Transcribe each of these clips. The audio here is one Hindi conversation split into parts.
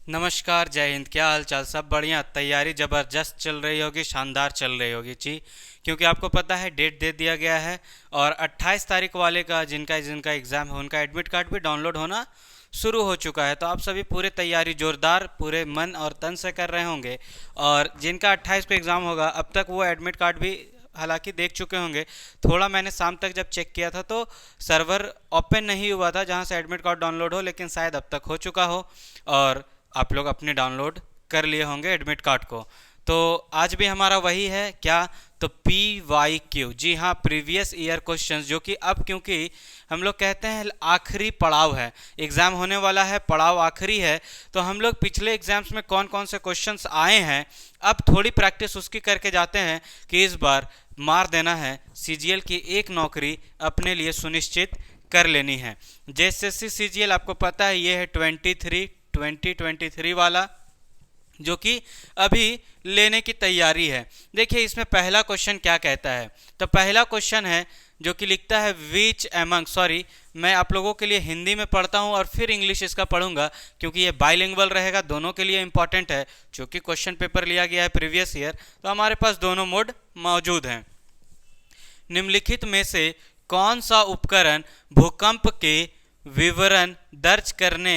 नमस्कार, जय हिंद। क्या हाल चाल? सब बढ़िया? तैयारी ज़बरदस्त चल रही होगी, शानदार चल रही होगी जी। क्योंकि आपको पता है डेट दे दिया गया है और 28 तारीख वाले का जिनका जिनका एग्ज़ाम है उनका एडमिट कार्ड भी डाउनलोड होना शुरू हो चुका है। तो आप सभी पूरे तैयारी जोरदार पूरे मन और तन से कर रहे होंगे। और जिनका 28 को एग्ज़ाम होगा अब तक वो एडमिट कार्ड भी हालांकि देख चुके होंगे। थोड़ा मैंने शाम तक जब चेक किया था तो सर्वर ओपन नहीं हुआ था जहां से एडमिट कार्ड डाउनलोड हो, लेकिन शायद अब तक हो चुका हो और आप लोग अपने डाउनलोड कर लिए होंगे एडमिट कार्ड को। तो आज भी हमारा वही है क्या? तो PYQ, जी हाँ, प्रीवियस ईयर क्वेश्चंस, जो कि अब क्योंकि हम लोग कहते हैं आखिरी पड़ाव है, एग्ज़ाम होने वाला है, पड़ाव आखिरी है। तो हम लोग पिछले एग्जाम्स में कौन कौन से क्वेश्चंस आए हैं अब थोड़ी प्रैक्टिस उसकी करके जाते हैं कि इस बार मार देना है, CGL की एक नौकरी अपने लिए सुनिश्चित कर लेनी है। JSSC CGL आपको पता है ये है 2023 वाला, जो कि अभी लेने की तैयारी है। देखिए इसमें पहला क्वेश्चन क्या कहता है। तो पहला क्वेश्चन है जो कि लिखता है विच एमंग, सॉरी मैं आप लोगों के लिए हिंदी में पढ़ता हूं और फिर इंग्लिश इसका पढ़ूंगा क्योंकि ये बाइलिंगुअल रहेगा, दोनों के लिए इंपॉर्टेंट है। चूंकि क्वेश्चन पेपर लिया गया है प्रीवियस ईयर तो हमारे पास दोनों मोड मौजूद हैं। निम्नलिखित में से कौन सा उपकरण भूकंप के विवरण दर्ज करने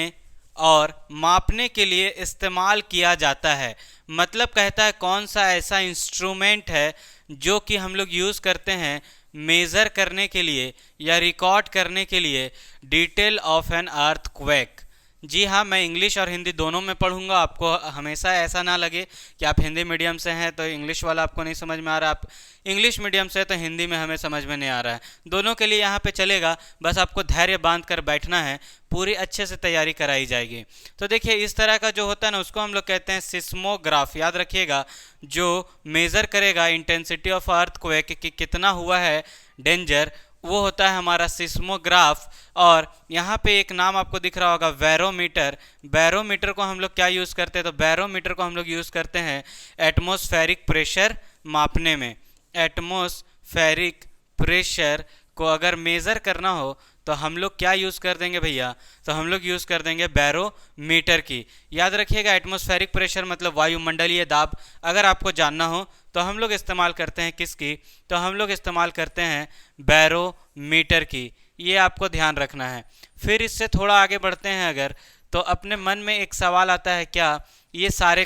और मापने के लिए इस्तेमाल किया जाता है? मतलब कहता है कौन सा ऐसा इंस्ट्रूमेंट है जो कि हम लोग यूज़ करते हैं मेज़र करने के लिए या रिकॉर्ड करने के लिए डिटेल ऑफ एन अर्थक्वेक। जी हाँ, मैं इंग्लिश और हिंदी दोनों में पढ़ूंगा। आपको हमेशा ऐसा ना लगे कि आप हिंदी मीडियम से हैं तो इंग्लिश वाला आपको नहीं समझ में आ रहा, आप इंग्लिश मीडियम से तो हिंदी में हमें समझ में नहीं आ रहा है। दोनों के लिए यहाँ पे चलेगा, बस आपको धैर्य बांध कर बैठना है, पूरी अच्छे से तैयारी कराई जाएगी। तो देखिए इस तरह का जो होता है ना उसको हम लोग कहते हैं सिस्मोग्राफ, याद रखिएगा, जो मेज़र करेगा इंटेंसिटी ऑफ अर्थक्वेक कि कितना हुआ है डेंजर, वो होता है हमारा सिस्मोग्राफ। और यहाँ पे एक नाम आपको दिख रहा होगा बैरोमीटर। बैरोमीटर को हम लोग क्या यूज़ करते हैं? तो बैरोमीटर को हम लोग यूज़ करते हैं एटमॉस्फेरिक प्रेशर मापने में। एटमॉस्फेरिक प्रेशर को अगर मेज़र करना हो तो हम लोग क्या यूज़ कर देंगे भैया? तो हम लोग यूज़ कर देंगे बैरोमीटर की। याद रखिएगा एटमॉस्फेरिक प्रेशर मतलब वायुमंडलीय दाब। अगर आपको जानना हो तो हम लोग इस्तेमाल करते हैं किसकी? तो हम लोग इस्तेमाल करते हैं बैरोमीटर की। ये आपको ध्यान रखना है। फिर इससे थोड़ा आगे बढ़ते हैं अगर, तो अपने मन में एक सवाल आता है क्या? ये सारे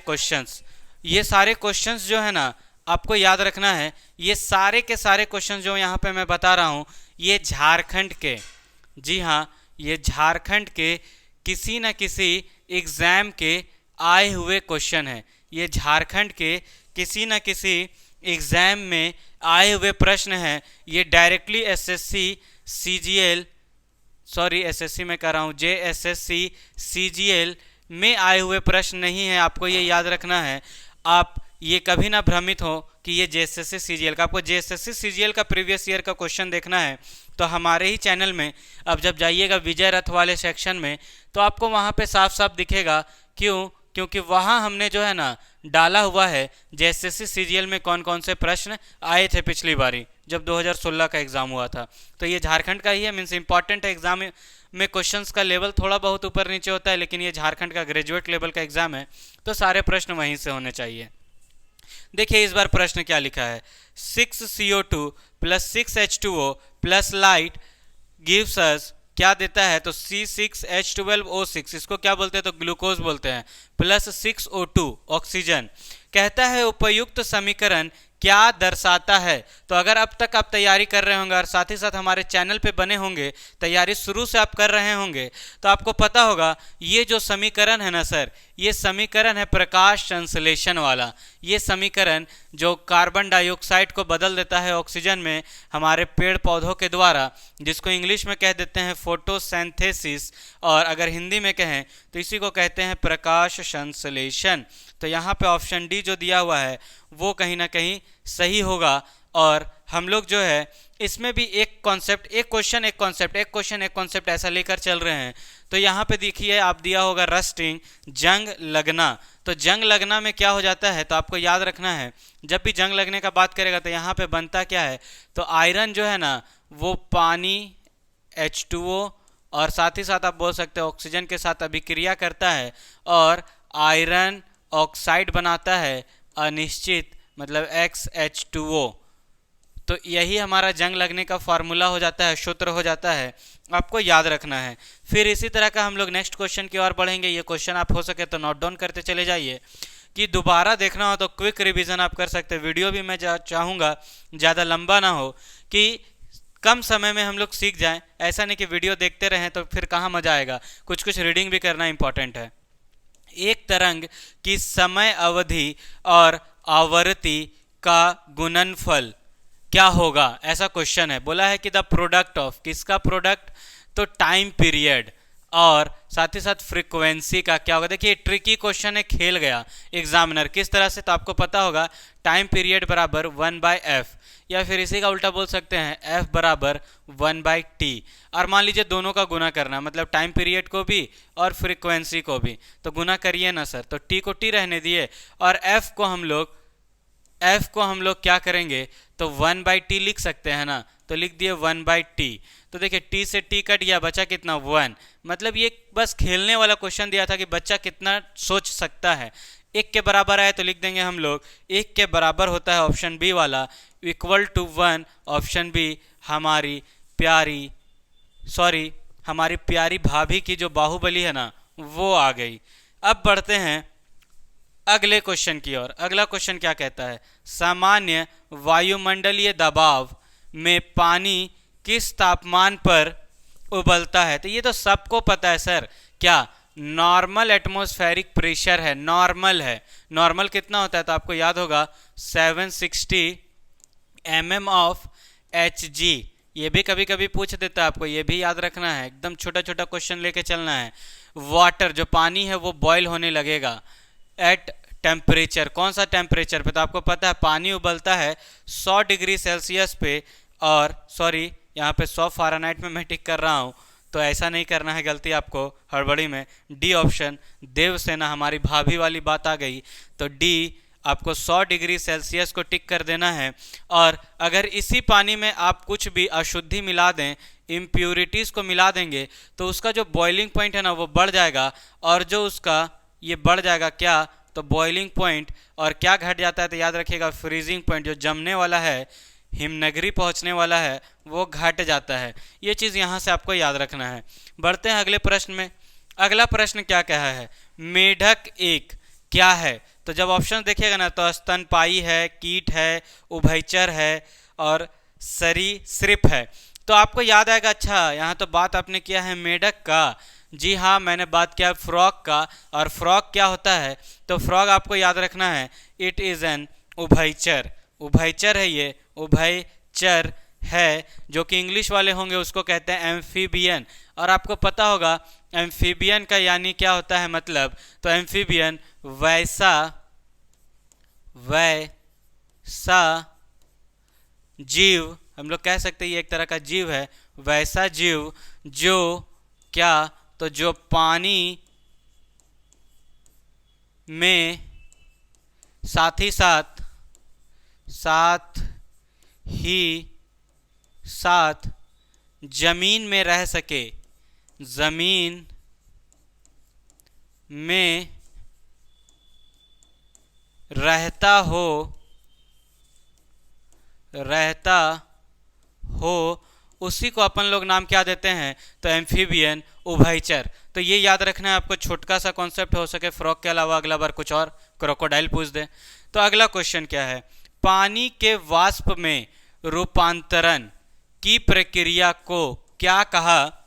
क्वेश्चंस जो है ना आपको याद रखना है, ये सारे के सारे क्वेश्चंस जो यहाँ पे मैं बता रहा हूँ ये झारखंड के, जी हाँ, ये झारखंड के किसी न किसी एग्ज़ाम के आए हुए क्वेश्चन है। ये झारखंड के किसी न किसी एग्ज़ाम में आए हुए प्रश्न हैं। ये डायरेक्टली एसएससी में कर रहा हूँ, JSSC CGL में आए हुए प्रश्न नहीं है। आपको ये याद रखना है। आप ये कभी ना भ्रमित हो कि ये JSSC CGL का, आपको JSSC CGL का प्रीवियस ईयर का क्वेश्चन देखना है तो हमारे ही चैनल में अब जब जाइएगा विजय रथ वाले सेक्शन में तो आपको वहाँ पे साफ साफ दिखेगा। क्यों? क्योंकि वहाँ हमने जो है ना डाला हुआ है JSSC CGL में कौन कौन से प्रश्न आए थे पिछली बारी जब 2016 का एग्ज़ाम हुआ था। तो ये झारखंड का ही है, मीन्स इंपॉर्टेंट है। एग्ज़ाम में क्वेश्चंस का लेवल थोड़ा बहुत ऊपर नीचे होता है, लेकिन ये झारखंड का ग्रेजुएट लेवल का एग्ज़ाम है तो सारे प्रश्न वहीं से होने चाहिए। देखिए इस बार प्रश्न क्या लिखा है। 6CO2 plus 6H2O plus light gives us, क्या देता है? तो C6H12O6, इसको क्या बोलते हैं? तो ग्लूकोज बोलते हैं, प्लस 6O2 ऑक्सीजन। कहता है उपयुक्त समीकरण क्या दर्शाता है? तो अगर अब तक आप तैयारी कर रहे होंगे और साथ ही साथ हमारे चैनल पे बने होंगे, तैयारी शुरू से आप कर रहे होंगे, तो आपको पता होगा ये जो समीकरण है ना सर, ये समीकरण है प्रकाश संश्लेषण वाला। ये समीकरण जो कार्बन डाइऑक्साइड को बदल देता है ऑक्सीजन में हमारे पेड़ पौधों के द्वारा, जिसको इंग्लिश में कह देते हैं फोटोसिंथेसिस, और अगर हिंदी में कहें तो इसी को कहते हैं प्रकाश संश्लेषण। तो यहाँ पे ऑप्शन डी जो दिया हुआ है वो कहीं ना कहीं सही होगा। और हम लोग जो है इसमें भी एक क्वेश्चन एक कॉन्सेप्ट ऐसा लेकर चल रहे हैं। तो यहाँ पे देखिए आप दिया होगा रस्टिंग, जंग लगना। तो जंग लगना में क्या हो जाता है? तो आपको याद रखना है जब भी जंग लगने का बात करेगा तो यहाँ पे बनता क्या है? तो आयरन जो है ना वो पानी H2O और साथ ही साथ आप बोल सकते हो ऑक्सीजन के साथ अभिक्रिया करता है और आयरन ऑक्साइड बनाता है अनिश्चित, मतलब XH2O। तो यही हमारा जंग लगने का फॉर्मूला हो जाता है, सूत्र हो जाता है, आपको याद रखना है। फिर इसी तरह का हम लोग नेक्स्ट क्वेश्चन की ओर बढ़ेंगे। ये क्वेश्चन आप हो सके तो नोट डाउन करते चले जाइए, कि दोबारा देखना हो तो क्विक रिवीजन आप कर सकते हैं। वीडियो भी मैं चाहूँगा ज़्यादा लंबा ना हो, कि कम समय में हम लोग सीख जाएं। ऐसा नहीं कि वीडियो देखते रहें तो फिर कहाँ मजा आएगा, कुछ कुछ रीडिंग भी करना इंपॉर्टेंट है। एक तरंग की समय अवधि और आवर्ती का गुणनफल क्या होगा, ऐसा क्वेश्चन है। बोला है कि द प्रोडक्ट ऑफ, किसका प्रोडक्ट, तो टाइम पीरियड और साथ ही साथ फ्रीक्वेंसी का क्या होगा। देखिए ट्रिकी क्वेश्चन है, खेल गया एग्जामिनर किस तरह से, तो आपको पता होगा टाइम पीरियड बराबर 1/f, या फिर इसी का उल्टा बोल सकते हैं f बराबर 1/t। और मान लीजिए दोनों का गुना करना, मतलब टाइम पीरियड को भी और फ्रीक्वेंसी को भी, तो गुना करिए ना सर। तो t को t रहने दिए और f को हम लोग क्या करेंगे, तो 1/t लिख सकते हैं ना, तो लिख दिए 1/t। तो देखिए t से t कट गया, बचा कितना 1। मतलब ये बस खेलने वाला क्वेश्चन दिया था कि बच्चा कितना सोच सकता है। 1 के बराबर आए तो लिख देंगे हम लोग 1 के बराबर होता है ऑप्शन बी वाला, इक्वल टू 1, ऑप्शन बी हमारी प्यारी भाभी की जो बाहुबली है ना, वो आ गई। अब बढ़ते हैं अगले क्वेश्चन की ओर। अगला क्वेश्चन क्या कहता है, सामान्य वायुमंडलीय दबाव में पानी किस तापमान पर उबलता है। तो ये तो सबको पता है सर, क्या नॉर्मल एटमॉस्फेरिक प्रेशर है, नॉर्मल है। नॉर्मल कितना होता है, तो आपको याद होगा 760 mm ऑफ Hg। ये भी कभी कभी पूछ देता है, आपको ये भी याद रखना है, एकदम छोटा छोटा क्वेश्चन लेके चलना है। वाटर जो पानी है वो बॉयल होने लगेगा एट टेम्परेचर, कौन सा टेम्परेचर पे, तो आपको पता है पानी उबलता है 100 डिग्री सेल्सियस पे, और सॉरी यहाँ पे 100 फ़ारेनहाइट में मैं टिक कर रहा हूँ, तो ऐसा नहीं करना है गलती आपको हड़बड़ी में। डी ऑप्शन देवसेना, हमारी भाभी वाली बात आ गई, तो डी आपको 100 डिग्री सेल्सियस को टिक कर देना है। और अगर इसी पानी में आप कुछ भी अशुद्धि मिला दें, इम्प्यूरिटीज़ को मिला देंगे, तो उसका जो बॉइलिंग पॉइंट है ना वो बढ़ जाएगा, और जो उसका ये बढ़ जाएगा क्या, तो बॉइलिंग पॉइंट, और क्या घट जाता है, तो याद रखिएगा फ्रीजिंग पॉइंट, जो जमने वाला है, हिमनगरी पहुंचने वाला है, वो घट जाता है। ये चीज़ यहाँ से आपको याद रखना है। बढ़ते हैं अगले प्रश्न में। अगला प्रश्न क्या कहा है, मेढक एक क्या है। तो जब ऑप्शन देखिएगा ना, तो स्तनपायी है, कीट है, उभयचर है और सरीसृप है। तो आपको याद आएगा, अच्छा यहाँ तो बात आपने किया है मेढक का, जी हाँ मैंने बात किया फ्रॉग का। और फ्रॉग क्या होता है, तो फ्रॉग आपको याद रखना है इट इज़ एन उभयचर, उभयचर है, ये उभयचर है। जो कि इंग्लिश वाले होंगे उसको कहते हैं एम्फीबियन। और आपको पता होगा एम्फीबियन का यानी क्या होता है मतलब, तो एम्फीबियन वैसा जीव, हम लोग कह सकते हैं ये एक तरह का जीव है, वैसा जीव जो क्या, तो जो पानी में साथ ही साथ जमीन में रह सके, जमीन में रहता हो उसी को अपन लोग नाम क्या देते हैं, तो एम्फीबियन, उभयचर। तो ये याद रखना है आपको, छोटका सा कॉन्सेप्ट हो सके फ्रॉग के अलावा अगला बार कुछ और क्रोकोडाइल पूछ दे। तो अगला क्वेश्चन क्या है, पानी के वाष्प में रूपांतरण की प्रक्रिया को क्या कहा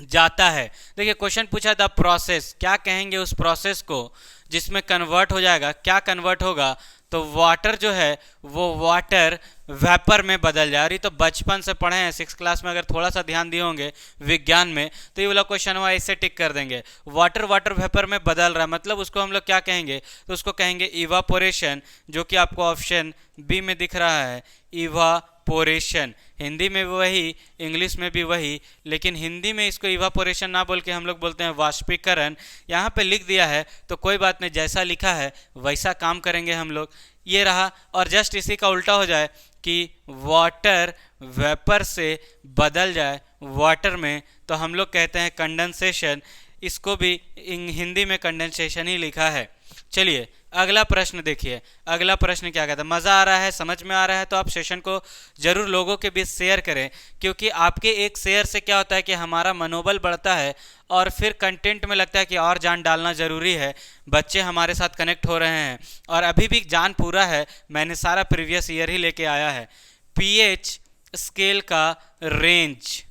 जाता है। देखिए क्वेश्चन पूछा था प्रोसेस, क्या कहेंगे उस प्रोसेस को जिसमें कन्वर्ट हो जाएगा, क्या कन्वर्ट होगा, तो वाटर जो है वो वाटर वेपर में बदल जाए। और ये तो बचपन से पढ़े हैं 6th क्लास में, अगर थोड़ा सा ध्यान दिए होंगे विज्ञान में, तो ये वाला क्वेश्चन हुआ, इससे टिक कर देंगे। वाटर वेपर में बदल रहा है, मतलब उसको हम लोग क्या कहेंगे, तो उसको कहेंगे इवापोरेशन, जो कि आपको ऑप्शन बी में दिख रहा है, इवापोरेशन। हिंदी में भी वही, इंग्लिश में भी वही, लेकिन हिंदी में इसको इवापोरेशन ना बोल के हम लोग बोलते हैं वाष्पीकरण। यहाँ पे लिख दिया है तो कोई बात नहीं, जैसा लिखा है वैसा काम करेंगे हम लोग। ये रहा, और जस्ट इसी का उल्टा हो जाए कि वाटर वेपर से बदल जाए वाटर में, तो हम लोग कहते हैं कंडेंसेशन। इसको भी हिंदी में कंडेंसेशन ही लिखा है। चलिए अगला प्रश्न देखिए। अगला प्रश्न क्या कहता है? मज़ा आ रहा है, समझ में आ रहा है तो आप सेशन को जरूर लोगों के बीच शेयर करें, क्योंकि आपके एक शेयर से क्या होता है कि हमारा मनोबल बढ़ता है और फिर कंटेंट में लगता है कि और जान डालना ज़रूरी है। बच्चे हमारे साथ कनेक्ट हो रहे हैं और अभी भी जान पूरा है, मैंने सारा प्रीवियस ईयर ही लेके आया है। पीएच स्केल का रेंज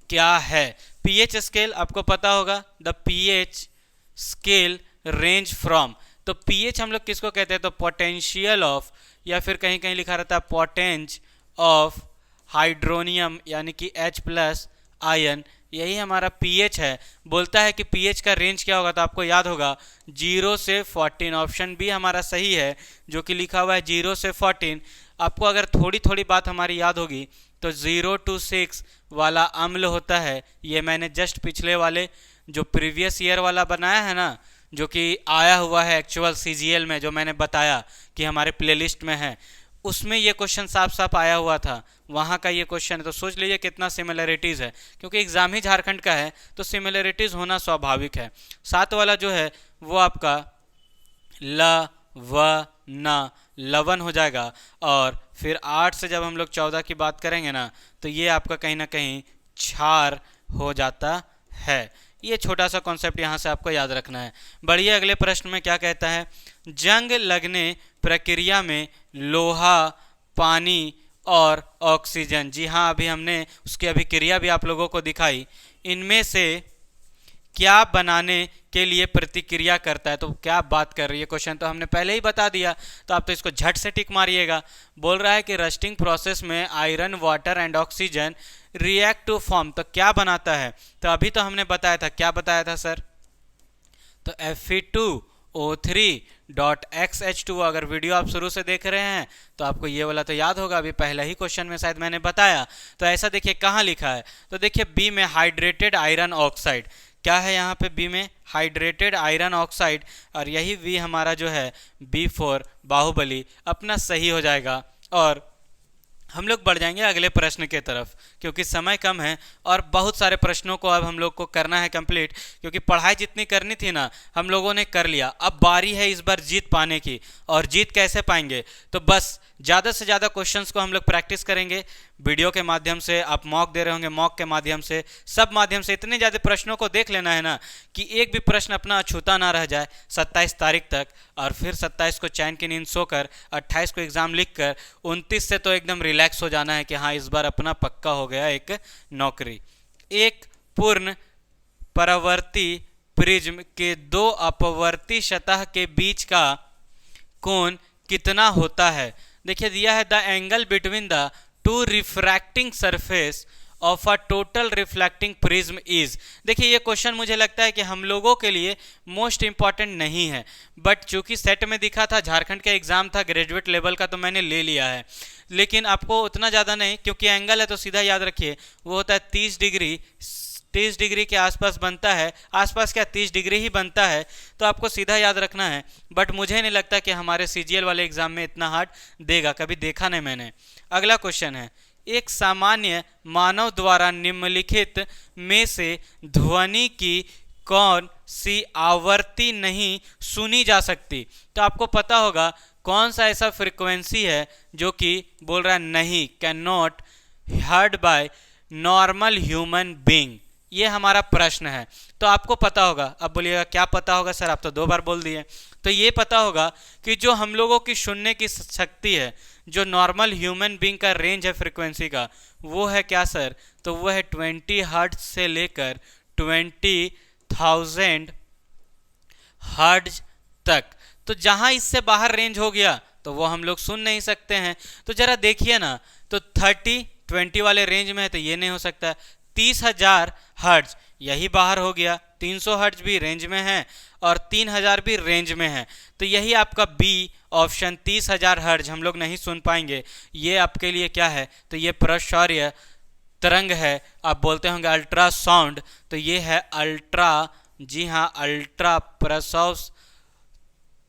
क्या है? पीएच स्केल आपको पता होगा, the pH scale range from. तो पीएच हम लोग किसको कहते हैं? तो पोटेंशियल ऑफ, या फिर कहीं कहीं लिखा रहता है पोटेंज ऑफ हाइड्रोनियम यानी कि H+ आयन, यही हमारा पीएच है। बोलता है कि पीएच का रेंज क्या होगा, तो आपको याद होगा 0 से 14। ऑप्शन बी हमारा सही है, जो कि लिखा हुआ है 0 से 14। आपको अगर थोड़ी थोड़ी बात हमारी याद होगी तो 0 to 6 वाला अम्ल होता है। ये मैंने जस्ट पिछले वाले जो प्रीवियस ईयर वाला बनाया है ना, जो कि आया हुआ है एक्चुअल सीजीएल में, जो मैंने बताया कि हमारे प्लेलिस्ट में है, उसमें ये क्वेश्चन साफ साफ आया हुआ था, वहाँ का ये क्वेश्चन है। तो सोच लीजिए कितना सिमिलरिटीज़ है, क्योंकि एग्जाम ही झारखंड का है तो सिमिलरिटीज़ होना स्वाभाविक है। 7 वाला जो है वो आपका ल व न लवन हो जाएगा, और फिर 8 से जब हम लोग 14 की बात करेंगे ना, तो ये आपका कहीं ना कहीं क्षार हो जाता है। ये छोटा सा कॉन्सेप्ट यहाँ से आपको याद रखना है। बढ़िए अगले प्रश्न में क्या कहता है? जंग लगने प्रक्रिया में लोहा, पानी और ऑक्सीजन, जी हाँ अभी हमने उसकी अभिक्रिया भी आप लोगों को दिखाई, इनमें से क्या बनाने के लिए प्रतिक्रिया करता है? तो क्या बात कर रही है क्वेश्चन, तो हमने पहले ही बता दिया, तो आप तो इसको झट से टिक मारिएगा। बोल रहा है कि रस्टिंग प्रोसेस में iron, water and oxygen react to form, तो क्या बनाता है? तो अभी तो हमने बताया था, क्या बताया था सर? तो Fe2O3.XH2। अगर वीडियो आप शुरू से देख रहे हैं तो आपको ये वाला तो याद होगा, अभी पहला ही क्वेश्चन में शायद मैंने बताया। तो ऐसा देखिए कहाँ लिखा है, तो देखिए बी में हाइड्रेटेड आयरन ऑक्साइड। क्या है यहाँ पे बी में? हाइड्रेटेड आयरन ऑक्साइड, और यही बी हमारा जो है B4 बाहुबली अपना सही हो जाएगा। और हम लोग बढ़ जाएंगे अगले प्रश्न के तरफ, क्योंकि समय कम है और बहुत सारे प्रश्नों को अब हम लोग को करना है कंप्लीट, क्योंकि पढ़ाई जितनी करनी थी ना हम लोगों ने कर लिया। अब बारी है इस बार जीत पाने की, और जीत कैसे पाएंगे? तो बस ज़्यादा से ज़्यादा क्वेश्चंस को हम लोग प्रैक्टिस करेंगे, वीडियो के माध्यम से, आप मॉक दे रहे होंगे मॉक के माध्यम से, सब माध्यम से इतने ज़्यादा प्रश्नों को देख लेना है ना कि एक भी प्रश्न अपना अछूता ना रह जाए 27 तारीख तक। और फिर 27 को चैन की नींद सोकर 28 को एग्ज़ाम लिख कर 29 से तो एकदम रिलैक्स हो जाना है कि हाँ इस बार अपना पक्का हो गया एक नौकरी। एक पूर्ण परावर्ती प्रिज्म के 2 अपवर्ती सतह के बीच का कोण कितना होता है? देखिए दिया है the angle between the 2 refracting surface of a total reflecting prism is. देखिए ये क्वेश्चन मुझे लगता है कि हम लोगों के लिए मोस्ट इंपॉर्टेंट नहीं है, बट चूंकि सेट में दिखा था, झारखंड का एग्जाम था ग्रेजुएट लेवल का, तो मैंने ले लिया है। लेकिन आपको उतना ज़्यादा नहीं, क्योंकि एंगल है तो सीधा याद रखिए वो होता है 30 डिग्री। 30 डिग्री के आसपास बनता है, आसपास क्या 30 डिग्री ही बनता है, तो आपको सीधा याद रखना है। बट मुझे नहीं लगता कि हमारे सीजीएल वाले एग्जाम में इतना हार्ड देगा, कभी देखा नहीं मैंने। अगला क्वेश्चन है, एक सामान्य मानव द्वारा निम्नलिखित में से ध्वनि की कौन सी आवृत्ति नहीं सुनी जा सकती? तो आपको पता होगा कौन सा ऐसा फ्रीक्वेंसी है जो कि बोल रहा है नहीं, can not heard by normal human being. ये हमारा प्रश्न है, तो आपको पता होगा। अब बोलिएगा क्या पता होगा सर, आप तो 2 बार बोल दिए। तो ये पता होगा कि जो हम लोगों की सुनने की शक्ति है, जो नॉर्मल ह्यूमन बीइंग का रेंज है फ्रीक्वेंसी का, वो है क्या सर? तो वो है 20 हर्ट्ज से लेकर 20,000 हर्ट्ज तक। तो जहां इससे बाहर रेंज हो गया तो वो हम लोग सुन नहीं सकते हैं। तो जरा देखिए ना, तो 30-20 वाले रेंज में है तो ये नहीं हो सकता। 30,000 हर्ट्ज यही बाहर हो गया, 300 हर्ट्ज भी रेंज में है और 3000 भी रेंज में है। तो यही आपका बी ऑप्शन 30,000 हर्ट्ज हम लोग नहीं सुन पाएंगे। ये आपके लिए क्या है? तो ये प्रसौर्य तरंग है। आप बोलते होंगे अल्ट्रासाउंड, तो ये है अल्ट्रा, जी हाँ अल्ट्रा प्रसव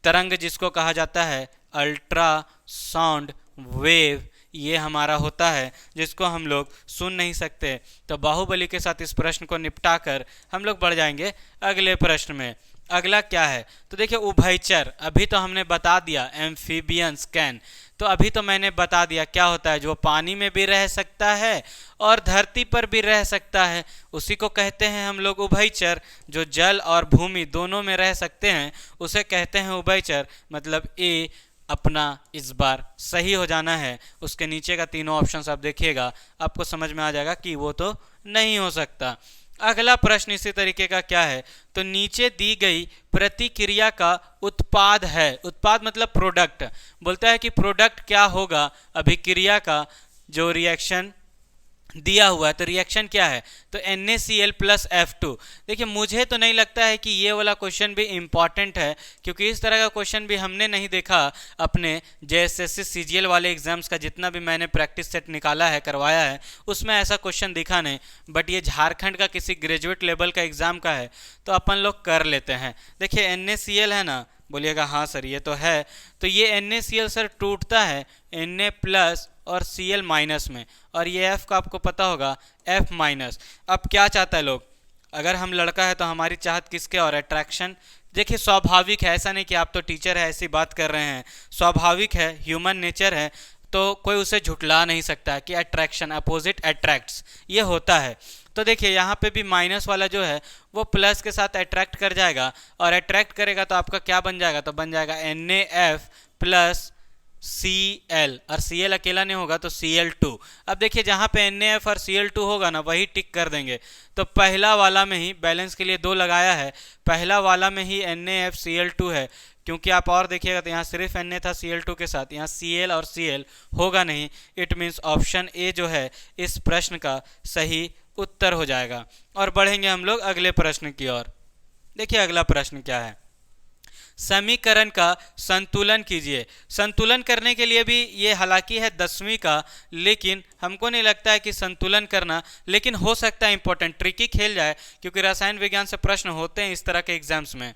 तरंग जिसको कहा जाता है, अल्ट्रा साउंड वेव, ये हमारा होता है जिसको हम लोग सुन नहीं सकते। तो बाहुबली के साथ इस प्रश्न को निपटा कर हम लोग बढ़ जाएंगे अगले प्रश्न में। अगला क्या है, तो देखिए उभयचर, अभी तो हमने बता दिया एम्फीबियंस कैन, तो अभी तो मैंने बता दिया क्या होता है, जो पानी में भी रह सकता है और धरती पर भी रह सकता है, उसी को कहते हैं हम लोग उभयचर। जो जल और भूमि दोनों में रह सकते हैं उसे कहते हैं उभयचर। मतलब ए अपना इस बार सही हो जाना है। उसके नीचे का तीनों ऑप्शंस आप देखिएगा, आपको समझ में आ जाएगा कि वो तो नहीं हो सकता। अगला प्रश्न इसी तरीके का क्या है, तो नीचे दी गई प्रतिक्रिया का उत्पाद है। उत्पाद मतलब प्रोडक्ट। बोलता है कि प्रोडक्ट क्या होगा अभिक्रिया का, जो रिएक्शन दिया हुआ है। तो रिएक्शन क्या है, तो NaCl प्लस F2। देखिए मुझे तो नहीं लगता है कि ये वाला क्वेश्चन भी इम्पॉर्टेंट है, क्योंकि इस तरह का क्वेश्चन भी हमने नहीं देखा अपने JSSC CGL वाले एग्जाम्स का। जितना भी मैंने प्रैक्टिस सेट निकाला है, करवाया है, उसमें ऐसा क्वेश्चन दिखा नहीं। बट ये झारखंड का किसी ग्रेजुएट लेवल का एग्जाम का है तो अपन लोग कर लेते हैं। देखिए NaCl है ना, बोलिएगा हाँ सर ये तो है। तो ये NaCl सर टूटता है Na प्लस और Cl माइनस में, और ये F का आपको पता होगा F माइनस। अब क्या चाहता है लोग, अगर हम लड़का है तो हमारी चाहत किसके और अट्रैक्शन। देखिए स्वाभाविक है, ऐसा नहीं कि आप तो टीचर है ऐसी बात कर रहे हैं, स्वाभाविक है, ह्यूमन नेचर है, तो कोई उसे झुटला नहीं सकता कि अट्रैक्शन, अपोजिट अट्रैक्ट्स, ये होता है। तो देखिए यहाँ पे भी माइनस वाला जो है वो प्लस के साथ अट्रैक्ट कर जाएगा, और अट्रैक्ट करेगा तो आपका क्या बन जाएगा, तो बन जाएगा NaF प्लस Cl, और Cl अकेला नहीं होगा तो Cl2। अब देखिए जहाँ पे NaF और Cl2 होगा ना वही टिक कर देंगे। तो पहला वाला में ही बैलेंस के लिए 2 लगाया है, पहला वाला में ही NaF Cl2 है, क्योंकि आप और देखिएगा तो यहाँ सिर्फ Na था Cl2 के साथ, यहाँ Cl और Cl होगा नहीं। इट मीन्स ऑप्शन ए जो है इस प्रश्न का सही उत्तर हो जाएगा। और बढ़ेंगे हम लोग अगले प्रश्न की ओर। देखिए अगला प्रश्न क्या है, समीकरण का संतुलन कीजिए। संतुलन करने के लिए भी ये हालांकि है 10वीं का, लेकिन हमको नहीं लगता है कि संतुलन करना, लेकिन हो सकता है इंपॉर्टेंट ट्रिकी खेल जाए, क्योंकि रसायन विज्ञान से प्रश्न होते हैं इस तरह के एग्जाम्स में।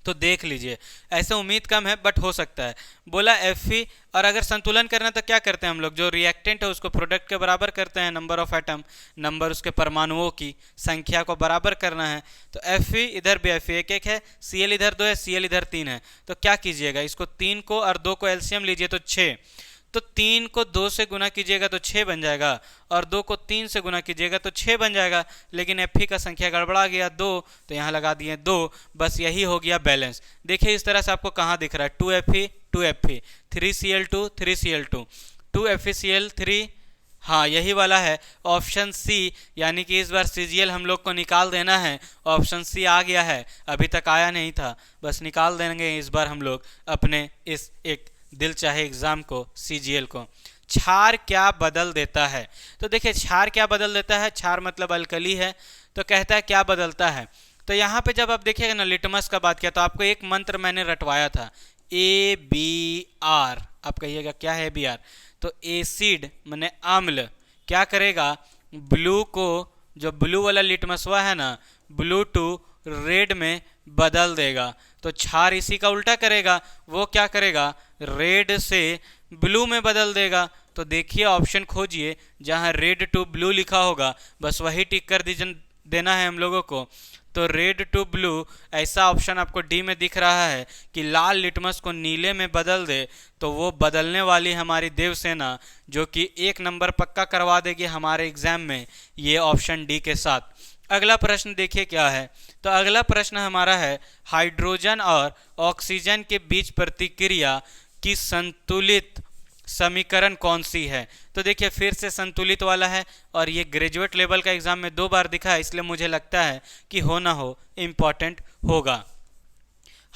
तो देख लीजिए, ऐसे उम्मीद कम है बट हो सकता है। बोला Fe, और अगर संतुलन करना तो क्या करते हैं हम लोग, जो रिएक्टेंट है उसको प्रोडक्ट के बराबर करते हैं, नंबर ऑफ एटम, नंबर उसके परमाणुओं की संख्या को बराबर करना है। तो Fe इधर भी Fe 1 है, Cl इधर 2 है, Cl इधर 3 है। तो क्या कीजिएगा, इसको 3 को और 2 को एलसीएम लीजिए तो 6। तो 3 को 2 से गुना कीजिएगा तो 6 बन जाएगा, और 2 को 3 से गुना कीजिएगा तो 6 बन जाएगा। लेकिन Fe का संख्या गड़बड़ा गया 2, तो यहाँ लगा दिए 2, बस यही हो गया बैलेंस। देखिए इस तरह से आपको कहाँ दिख रहा है, 2Fe 2Fe, 3Cl2 3Cl2, 2FeCl 3, हाँ यही वाला है ऑप्शन सी। यानी कि इस बार CGL हम लोग को निकाल देना है, ऑप्शन सी आ गया है, अभी तक आया नहीं था, बस निकाल देंगे इस बार हम लोग अपने इस एक दिल चाहे एग्जाम को, CGL को। क्षार क्या बदल देता है, तो देखिए क्षार क्या बदल देता है, क्षार मतलब अल्कली है, तो कहता है क्या बदलता है। तो यहाँ पे जब आप देखिएगा ना लिटमस का बात किया, तो आपको एक मंत्र मैंने रटवाया था, ABR। आप कहिएगा क्या है ABR, तो एसिड माने अम्ल क्या करेगा, ब्लू को, जो ब्लू वाला लिटमसवा है ना, ब्लू टू रेड में बदल देगा। तो क्षार इसी का उल्टा करेगा, वो क्या करेगा, रेड से ब्लू में बदल देगा। तो देखिए ऑप्शन खोजिए जहां रेड टू ब्लू लिखा होगा, बस वही टिक कर देना है हम लोगों को। तो रेड टू ब्लू ऐसा ऑप्शन आपको डी में दिख रहा है कि लाल लिटमस को नीले में बदल दे, तो वो बदलने वाली हमारी देवसेना, जो कि 1 नंबर पक्का करवा देगी हमारे एग्जाम में, ये ऑप्शन डी के साथ। अगला प्रश्न देखिए क्या है, तो अगला प्रश्न हमारा है हाइड्रोजन और ऑक्सीजन के बीच प्रतिक्रिया की संतुलित समीकरण कौन सी है। तो देखिए फिर से संतुलित वाला है, और ये ग्रेजुएट लेवल का एग्जाम में 2 बार दिखा है, इसलिए मुझे लगता है कि हो ना हो इम्पॉर्टेंट होगा।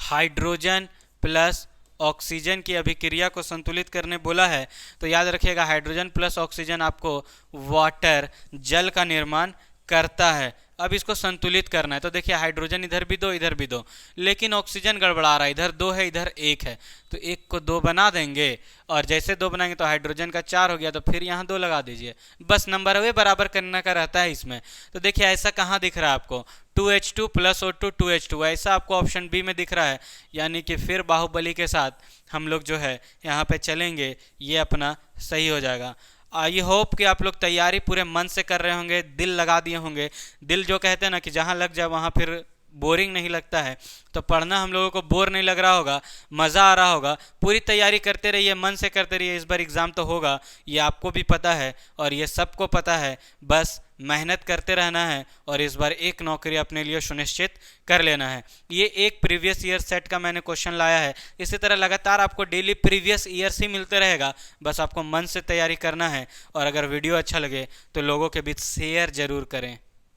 हाइड्रोजन प्लस ऑक्सीजन की अभिक्रिया को संतुलित करने बोला है, तो याद रखिएगा हाइड्रोजन प्लस ऑक्सीजन आपको वाटर, जल का निर्माण करता है। अब इसको संतुलित करना है, तो देखिए हाइड्रोजन इधर भी 2 इधर भी 2, लेकिन ऑक्सीजन गड़बड़ा रहा है, इधर 2 है इधर 1 है, तो 1 को 2 बना देंगे, और जैसे 2 बनाएंगे तो हाइड्रोजन का 4 हो गया, तो फिर यहाँ 2 लगा दीजिए, बस नंबर वे बराबर करने का रहता है इसमें। तो देखिए ऐसा कहाँ दिख रहा है आपको, 2H2 प्लस O2 2H2, ऐसा आपको ऑप्शन बी में दिख रहा है। यानी कि फिर बाहुबली के साथ हम लोग जो है यहाँ पे चलेंगे, ये अपना सही हो जाएगा। आई होप कि आप लोग तैयारी पूरे मन से कर रहे होंगे, दिल लगा दिए होंगे। दिल जो कहते हैं ना कि जहाँ लग जाए वहाँ फिर बोरिंग नहीं लगता है, तो पढ़ना हम लोगों को बोर नहीं लग रहा होगा, मज़ा आ रहा होगा। पूरी तैयारी करते रहिए, मन से करते रहिए, इस बार एग्ज़ाम तो होगा, ये आपको भी पता है और ये सबको पता है। बस मेहनत करते रहना है और इस बार एक नौकरी अपने लिए सुनिश्चित कर लेना है। ये एक प्रीवियस ईयर सेट का मैंने क्वेश्चन लाया है। इसी तरह लगातार आपको डेली प्रीवियस ईयर्स ही मिलते रहेगा, बस आपको मन से तैयारी करना है। और अगर वीडियो अच्छा लगे तो लोगों के बीच शेयर ज़रूर करें।